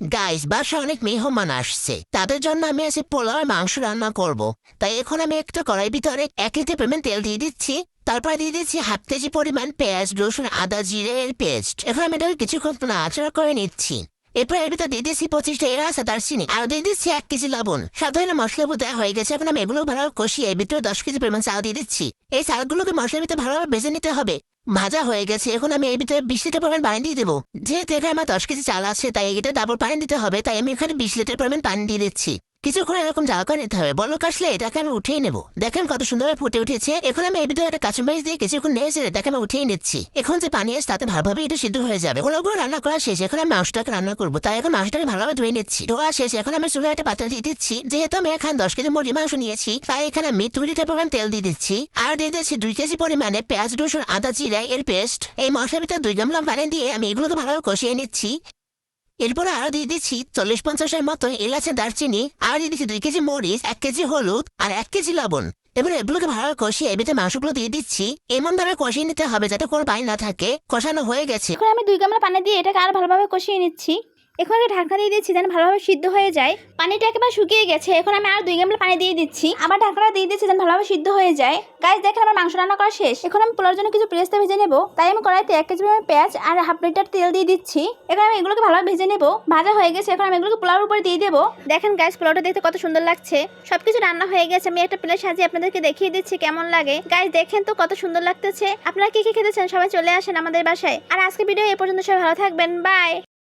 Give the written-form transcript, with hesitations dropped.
Guys, বাসায় অনেক মেহমান আসছে, তাদের জন্য আমি আজকে পোলাও আর মাংস রান্না করব। তাই এখন আমি একটা কড়াই ভিতরে 1 লিটার পরিমাণ তেল দিয়ে দিচ্ছি। তারপর দিয়ে দিচ্ছি হাফ কেজি পরিমাণ পেঁয়াজ, রসুন, আদা, জিরের পেস্ট। এখন আমি এটাকে কিছুক্ষণ নাড়াচাড়া করে নিচ্ছি। এরপর এর ভিতরে দিয়ে দিচ্ছি 25টা এলাচ আর দারচিনি, আর দিয়ে দিচ্ছি 1 কেজি লবণ। সাধারণ মশলাগুলো দেওয়া হয়ে গেছে। এখন আমি এগুলো ভালো কষিয়ে এর ভিতরে 10 কেজি পরিমাণ চাল দিয়ে দিচ্ছি। এই চালগুলোকে মশলার ভিতরে ভালোভাবে ভেজে নিতে হবে। ভাজা হয়ে গেছে। এখন আমি এর ভিতরে 20 লিটার পরিমাণ পানি দিয়ে দেবো। যেহেতু এখানে আমার 10 কেজি চাল আছে, তাই এটা ডাবল পানি দিতে হবে। তাই আমি এখানে 20 লিটার পরিমাণ পানি দিয়ে দিচ্ছি। কিছুক্ষণ এরকম জাল করে নিতে হবে। বলক আসলে এটাকে আমি উঠিয়ে নেবো। দেখেন কত সুন্দরভাবে ফুটে উঠেছে। এখন আমি এর ভিতরে একটা কাঁচামরিচ দিয়ে কিছুক্ষণ নেড়ে চেড়ে এটাকে আমি উঠিয়ে নিচ্ছি। এখন যে পানি আছে তাতে ভালোভাবে এটা সিদ্ধ হয়ে যাবে। ওগুলো রান্না করা শেষ। এখন আমি মাংসটাকে রান্না করবো। তাই এখন মাংসটাকে ভালোভাবে ধুয়ে নিচ্ছি। ধোয়া শেষ। এখন আমি চুলায় একটা পাত্র দিয়ে দিচ্ছি। যেহেতু আমি এখানে 10 কেজি মুরগি মাংস নিয়েছি, তাই এখানে আমি 2 লিটার পরিমাণ তেল দিয়ে দিচ্ছি। আর দিয়ে দিচ্ছি 2 কেজি পরিমাণে পেঁয়াজ, রসুন, আদা, জিরা এর পেস্ট। এই মশলার ভিতরে 2 গামলা পানি দিয়ে আমি এগুলোকে ভালোভাবে কষিয়ে নিচ্ছি। এরপরে আরো দিয়ে দিচ্ছি 40-50-এর মতো এলাচে, দারচিনি। আর দিয়ে দিচ্ছি 2 কেজি মরিচ, 1 কেজি হলুদ আর 1 কেজি লবণ। এবার এগুলোকে ভালো কষিয়ে এর ভিতরে মাংসগুলো দিয়ে দিচ্ছি। এমন ভাবে কষিয়ে নিতে হবে যাতে কোনো পানি না থাকে। কষানো হয়ে গেছে। এখন আমি 2 গামলা পানি দিয়ে এটাকে আরো ভালোভাবে কষিয়ে নিচ্ছি। এখন একটা ঢাকনা দিয়ে দিচ্ছি যেন ভালোভাবে সিদ্ধ হয়ে যায়। পানিটা একেবারে শুকিয়ে গেছে। এখন আমি আর 2 গামলা পানি দিয়ে দিচ্ছি। আবার ঢাকনাটা দিয়ে দিচ্ছি যেন ভালোভাবে সিদ্ধ হয়ে যায়। গাইস, দেখেন আমার মাংস রান্না করা শেষ। এখন আমি পোলাওর জন্য কিছু পেঁয়াজ ভেজে নেব। তাই আমি কড়াইতে 1 কেজি পরিমাণ পেঁয়াজ আর হাফ লিটার তেল দিয়ে দিচ্ছি। এখন আমি এগুলোকে ভালোভাবে ভেজে নেব। ভাজা হয়ে গেছে। এখন আমি এগুলোকে পোলাওর উপরে দিয়ে দেবো। দেখেন গাইস, পোলাওটা দেখতে কত সুন্দর লাগছে। সবকিছু রান্না হয়ে গেছে। আমি একটা প্লেট সাজিয়ে আপনাদেরকে দেখিয়ে দিচ্ছি কেমন লাগে। গাইস, দেখেন তো কত সুন্দর লাগতেছে। আপনারা কি কি খেতে চান সবাই চলে আসেন আমাদের বাসায়। আর আজকে ভিডিও এই পর্যন্ত। সবাই ভালো থাকবেন। বাই।